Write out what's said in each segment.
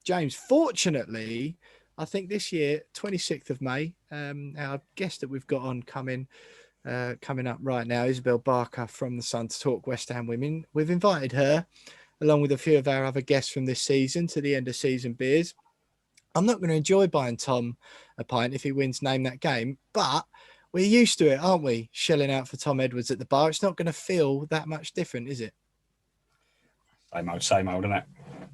James, fortunately, I think this year, 26th of May, our guest that we've got on coming up right now, Isabelle Barker from The Sun, to talk West Ham women. We've invited her, along with a few of our other guests from this season, to the end of season beers. I'm not going to enjoy buying Tom a pint if he wins Name That Game, but we're used to it, aren't we? Shelling out for Tom Edwards at the bar. It's not going to feel that much different, is it? Same old, isn't it?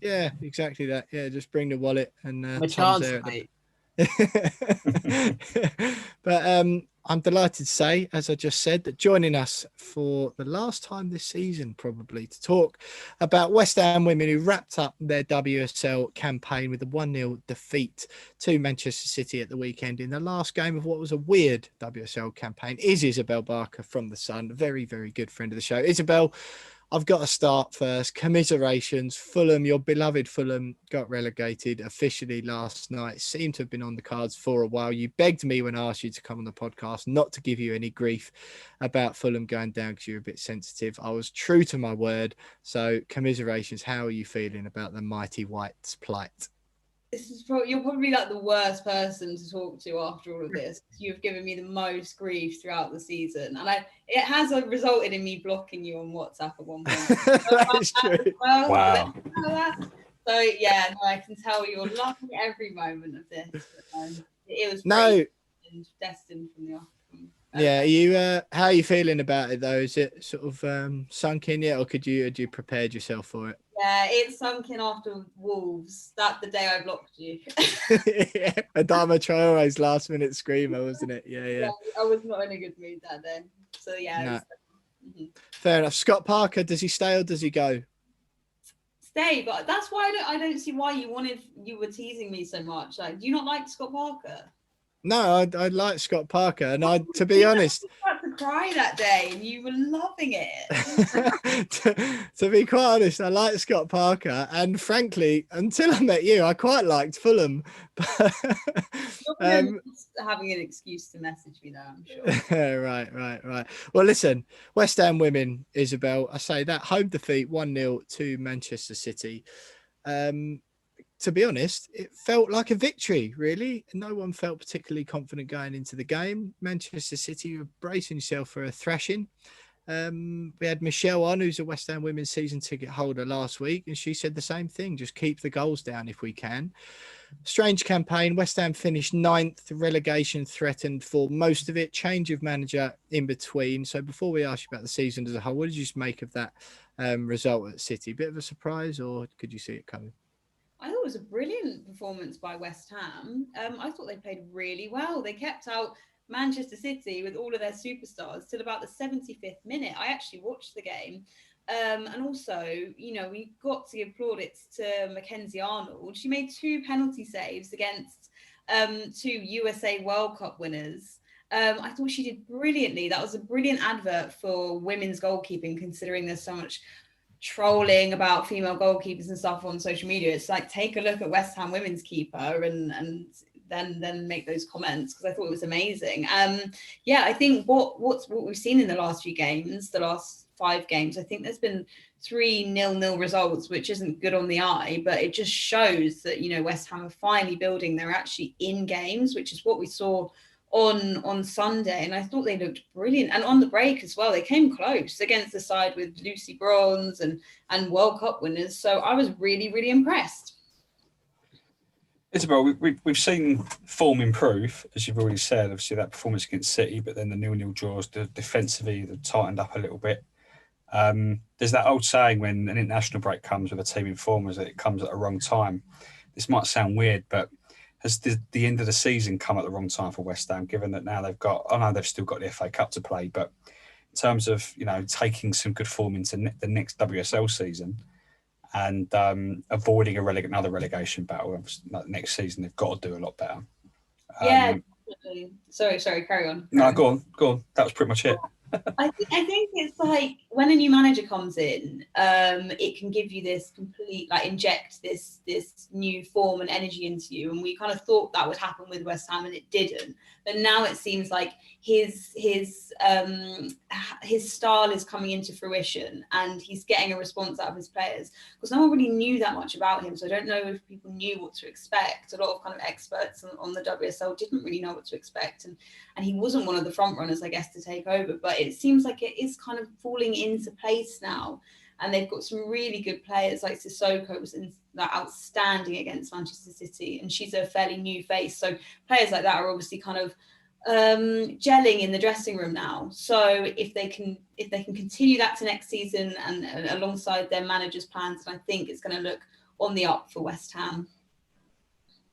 Yeah, exactly that. Yeah, just bring the wallet and Tom's there. mate. But I'm delighted to say, as I just said, that joining us for the last time this season, probably, to talk about West Ham women who wrapped up their WSL campaign with a 1-0 defeat to Manchester City at the weekend in the last game of what was a weird WSL campaign, is Isabelle Barker from The Sun, a very, very good friend of the show. Isabelle, I've got to start first. Commiserations. Fulham, your beloved Fulham, got relegated officially last night. Seemed to have been on the cards for a while. You begged me when I asked you to come on the podcast not to give you any grief about Fulham going down because you're a bit sensitive. I was true to my word. So commiserations. How are you feeling about the mighty Whites' plight? You're probably like the worst person to talk to after all of this. You've given me the most grief throughout the season, and it has resulted in me blocking you on WhatsApp at one point. That's true. Well, wow. So yeah, no, I can tell you're loving every moment of this. It was destined from the off. Yeah, how are you feeling about it though? Is it sort of sunk in yet, or had you prepared yourself for it? Yeah, it sunk in after Wolves. That the day I blocked you. Yeah, Adama Traore's last minute screamer, wasn't it? Yeah. I was not in a good mood that day. So yeah. No. Fair enough. Scott Parker, does he stay or does he go? Stay, but that's why I don't see why you were teasing me so much. Like, do you not like Scott Parker? No, I like Scott Parker, and to be honest, I was about to cry that day, and you were loving it. to be quite honest, I like Scott Parker, and frankly, until I met you, I quite liked Fulham. You're having an excuse to message me now, I'm sure. Right. Well, listen, West Ham women, Isabelle, I say that home defeat 1-0 to Manchester City. To be honest, it felt like a victory, really. No one felt particularly confident going into the game. Manchester City were bracing themselves for a thrashing. We had Michelle on, who's a West Ham women's season ticket holder last week, and she said the same thing, just keep the goals down if we can. Strange campaign. West Ham finished 9th, relegation threatened for most of it, change of manager in between. So before we ask you about the season as a whole, what did you just make of that result at City? Bit of a surprise, or could you see it coming? I thought it was a brilliant performance by West Ham. I thought they played really well. They kept out Manchester City with all of their superstars till about the 75th minute. I actually watched the game. And also, we got to give plaudits to Mackenzie Arnold. She made 2 penalty saves against 2 USA World Cup winners. I thought she did brilliantly. That was a brilliant advert for women's goalkeeping, considering there's so much trolling about female goalkeepers and stuff on social media. It's like, take a look at West Ham women's keeper and then make those comments, because I thought it was amazing. I think what we've seen in the last few games, the last 5 games, I think there's been 3 0-0 results, which isn't good on the eye, but it just shows that West Ham are finally building. They're actually in games, which is what we saw on Sunday, and I thought they looked brilliant. And on the break as well, they came close against the side with Lucy Bronze and World Cup winners. So I was really, really impressed. Isabelle, we've seen form improve, as you've already said. Obviously, that performance against City, but then the 0-0 draws, defensively, they've tightened up a little bit. There's that old saying, when an international break comes with a team in form, is that it comes at a wrong time. This might sound weird, but has the end of the season come at the wrong time for West Ham, given that now they've still got the FA Cup to play, but in terms of, taking some good form into the next WSL season and avoiding another relegation battle, next season, they've got to do a lot better. Yeah, definitely. Sorry, carry on. No, go on. That was pretty much it. I think it's like when a new manager comes in, it can give you this complete, like, inject this new form and energy into you. And we kind of thought that would happen with West Ham, and it didn't. But now it seems like his style is coming into fruition, and he's getting a response out of his players, because no one really knew that much about him. So I don't know if people knew what to expect. A lot of kind of experts on the WSL didn't really know what to expect, and he wasn't one of the front runners, I guess, to take over. But it seems like it is kind of falling into place now, and they've got some really good players. Like Sissoko was outstanding against Manchester City, and she's a fairly new face. So players like that are obviously kind of gelling in the dressing room now. So if they can continue that to next season and alongside their managers' plans, then I think it's going to look on the up for West Ham.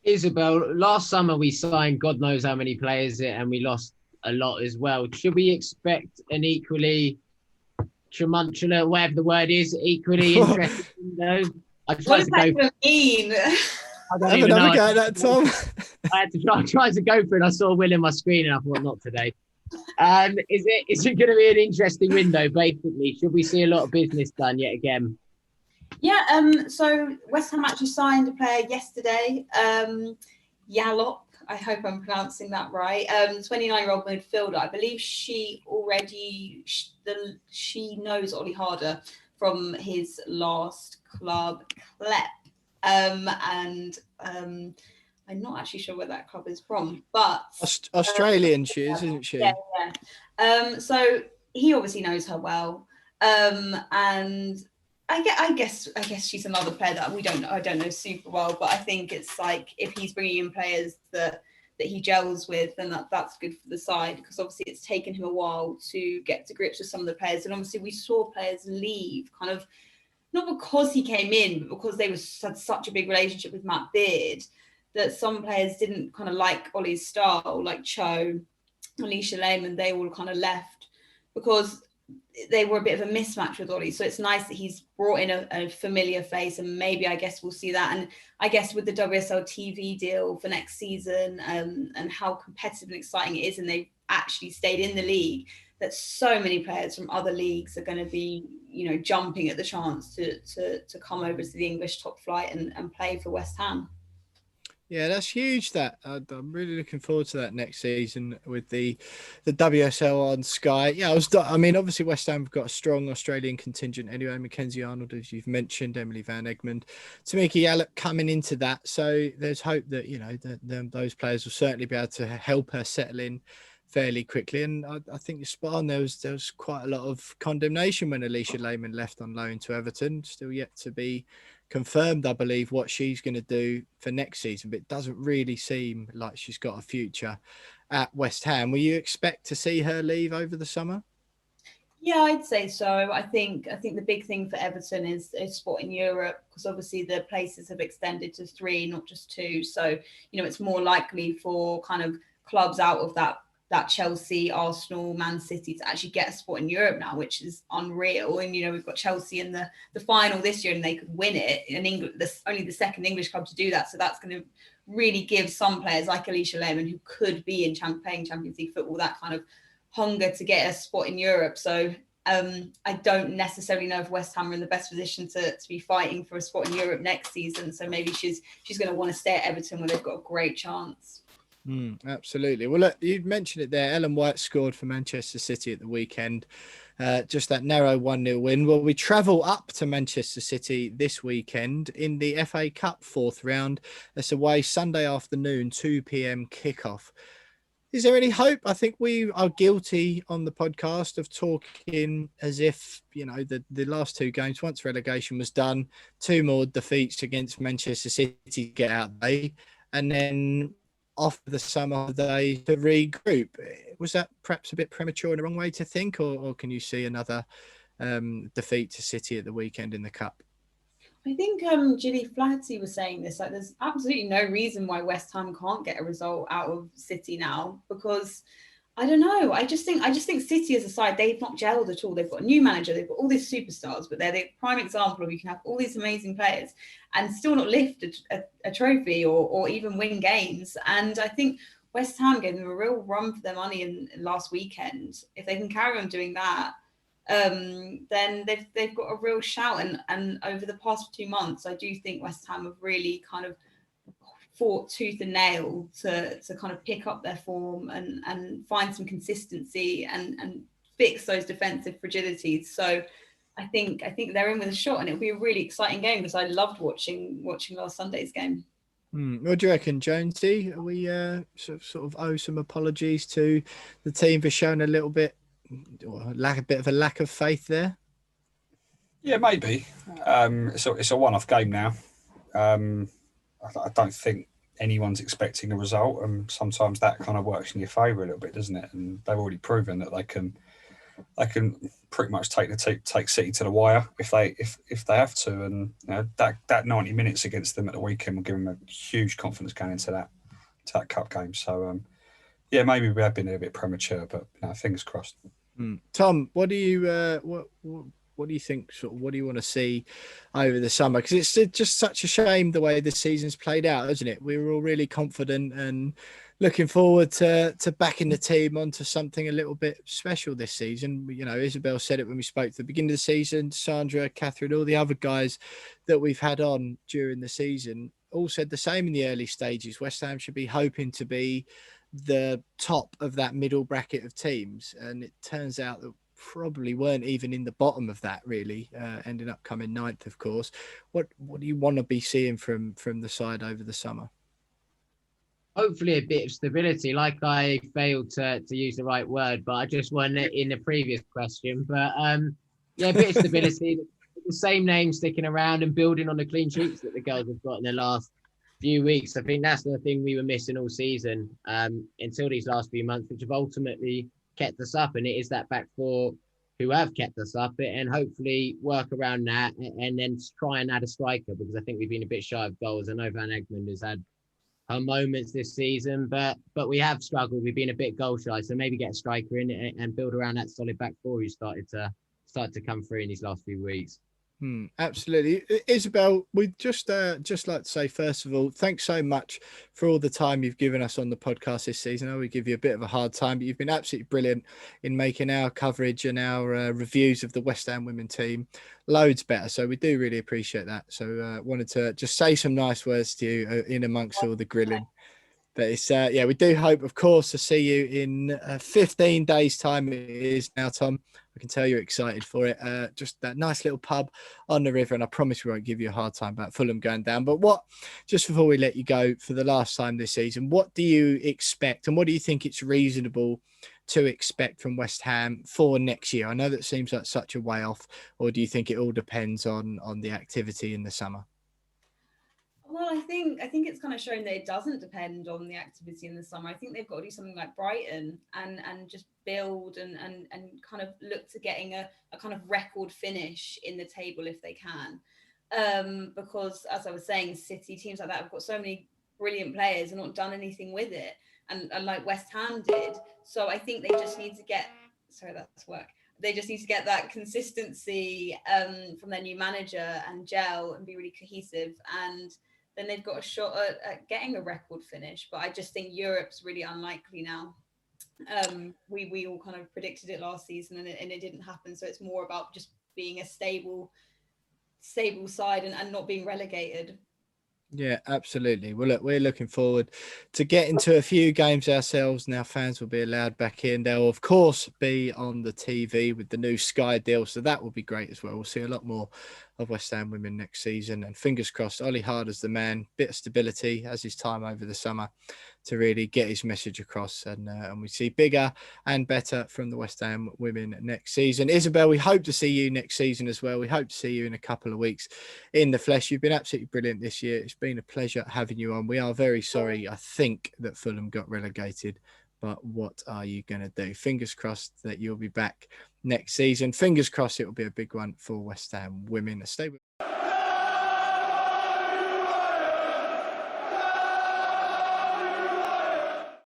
Isabelle, last summer we signed God knows how many players, and we lost a lot as well. Should we expect an equally tremuncula, whatever the word is, equally interesting window? I tried to go. What mean? I don't even know. That, Tom. I had to try to go for it. I saw Will in my screen, and I thought, not today. Is it going to be an interesting window? Basically, should we see a lot of business done yet again? Yeah. So West Ham actually signed a player yesterday, Yalop. I hope I'm pronouncing that right. 29-year-old midfielder. I believe she knows Oli Harder from his last club, Klep. I'm not actually sure where that club is from, but Australian she is, isn't she? Yeah. So he obviously knows her well, and I guess she's another player that I don't know super well, but I think it's like if he's bringing in players that he gels with, then that's good for the side, because obviously it's taken him a while to get to grips with some of the players, and obviously we saw players leave kind of not because he came in, but because they had such a big relationship with Matt Beard, that some players didn't kind of like Ollie's style, like Cho, Alicia Lehmann. They all kind of left because they were a bit of a mismatch with Ollie. So it's nice that he's brought in a familiar face, and maybe I guess we'll see that. And I guess with the WSL TV deal for next season, and how competitive and exciting it is, and they've actually stayed in the league, that so many players from other leagues are going to be, jumping at the chance to come over to the English top flight and play for West Ham. Yeah, that's huge. I'm really looking forward to that next season with the WSL on Sky. Yeah, obviously West Ham have got a strong Australian contingent anyway. Mackenzie Arnold, as you've mentioned, Emily Van Egmond, Tamika Yallop coming into that. So there's hope that those players will certainly be able to help her settle in fairly quickly. And I think you're spot on. There was quite a lot of condemnation when Alicia Lehmann left on loan to Everton. Still yet to be confirmed, I believe, what she's going to do for next season, but it doesn't really seem like she's got a future at West Ham. Will you expect to see her leave over the summer? Yeah, I'd say so. I think the big thing for Everton is spot in Europe, because obviously the places have extended to 3, not just 2. So, it's more likely for kind of clubs out of that Chelsea, Arsenal, Man City to actually get a spot in Europe now, which is unreal. And, we've got Chelsea in the final this year, and they could win it in England. Only the second English club to do that. So that's going to really give some players like Alicia Lehmann, who could be playing Champions League football, that kind of hunger to get a spot in Europe. So I don't necessarily know if West Ham are in the best position to be fighting for a spot in Europe next season. So maybe she's going to want to stay at Everton, where they've got a great chance. Absolutely. Well, look, you mentioned it there. Ellen White scored for Manchester City at the weekend. Just that narrow 1-0 win. Well, we travel up to Manchester City this weekend in the FA Cup 4th round. That's away Sunday afternoon, 2 p.m. kickoff. Is there any hope? I think we are guilty on the podcast of talking as if, the last 2 games, once relegation was done, 2 more defeats against Manchester City to get out there, and then off the summer holiday to regroup. Was that perhaps a bit premature in the wrong way to think, or can you see another defeat to City at the weekend in the Cup? I think Gilly Flaherty was saying this, like there's absolutely no reason why West Ham can't get a result out of City now, because I don't know. I just think City as a side, they've not gelled at all. They've got a new manager, they've got all these superstars, but they're the prime example of you can have all these amazing players and still not lift a trophy or even win games. And I think West Ham gave them a real run for their money in last weekend. If they can carry on doing that, then they've got a real shout. And over the past 2 months, I do think West Ham have really kind of fought tooth and nail to kind of pick up their form and find some consistency and fix those defensive fragilities. So I think they're in with a shot, and it'll be a really exciting game because I loved watching last Sunday's game. What do you reckon, Jonesy? Are we sort of owe some apologies to the team for showing a little bit, or a bit of a lack of faith there? Yeah, maybe. It's a one-off game now. I don't think anyone's expecting a result, and sometimes that kind of works in your favour a little bit, doesn't it? And they've already proven that they can pretty much take City to the wire if they have to. And that 90 minutes against them at the weekend will give them a huge confidence going into that cup game. So yeah, maybe we have been a bit premature, but fingers crossed. Tom, what do you what do you think? Sort of, what do you want to see over the summer? Because it's just such a shame the way the season's played out, isn't it? We were all really confident and looking forward to backing the team onto something a little bit special this season. Isabelle said it when we spoke at the beginning of the season. Sandra, Catherine, all the other guys that we've had on during the season all said the same in the early stages. West Ham should be hoping to be the top of that middle bracket of teams, and it turns out that probably weren't even in the bottom of that, really, ending up coming ninth, of course. What do you want to be seeing from the side over the summer? Hopefully a bit of stability. Like I failed to use the right word, but I just won it in the previous question. But a bit of stability. The same name sticking around and building on the clean sheets that the girls have got in the last few weeks. I think that's the thing we were missing all season until these last few months, which have ultimately kept us up. And it is that back four who have kept us up, and hopefully work around that and then try and add a striker, because I think we've been a bit shy of goals. I know Van Egmond has had her moments this season, but we have struggled. We've been a bit goal shy, so maybe get a striker in and build around that solid back four who started to come through in these last few weeks. Absolutely. Isabelle, we'd just like to say, first of all, thanks so much for all the time you've given us on the podcast this season. I know we give you a bit of a hard time, but you've been absolutely brilliant in making our coverage and our reviews of the West Ham women team loads better. So we do really appreciate that. So wanted to just say some nice words to you in amongst all the grilling. But it's we do hope, of course, to see you in 15 days' time. It is now, Tom. I can tell you're excited for it. Just that nice little pub on the river, and I promise we won't give you a hard time about Fulham going down. But just before we let you go for the last time this season, what do you expect, and what do you think it's reasonable to expect from West Ham for next year? I know that seems like such a way off, or do you think it all depends on the activity in the summer? Well, I think it's kind of shown that it doesn't depend on the activity in the summer. I think they've got to do something like Brighton and just build and kind of look to getting a kind of record finish in the table if they can. Because as I was saying, City, teams like that have got so many brilliant players and not done anything with it. And like West Ham did. So I think they just need to get, they just need to get that consistency from their new manager and gel and be really cohesive. And then they've got a shot at getting a record finish. But I just think Europe's really unlikely now. We all kind of predicted it last season and it didn't happen. So it's more about just being a stable side and not being relegated. Yeah, absolutely. Well, look, we're looking forward to getting to a few games ourselves. Now fans will be allowed back in. They'll, of course, be on the TV with the new Sky deal. So that will be great as well. We'll see a lot more of West Ham women next season. And fingers crossed, Oli Harder's the man. Bit of stability as his time over the summer to really get his message across. And we see bigger and better from the West Ham women next season. Isabelle, we hope to see you next season as well. We hope to see you in a couple of weeks in the flesh. You've been absolutely brilliant this year. It's been a pleasure having you on. We are very sorry, I think, that Fulham got relegated, but what are you going to do? Fingers crossed that you'll be back next season. Fingers crossed it will be a big one for West Ham women. Stay with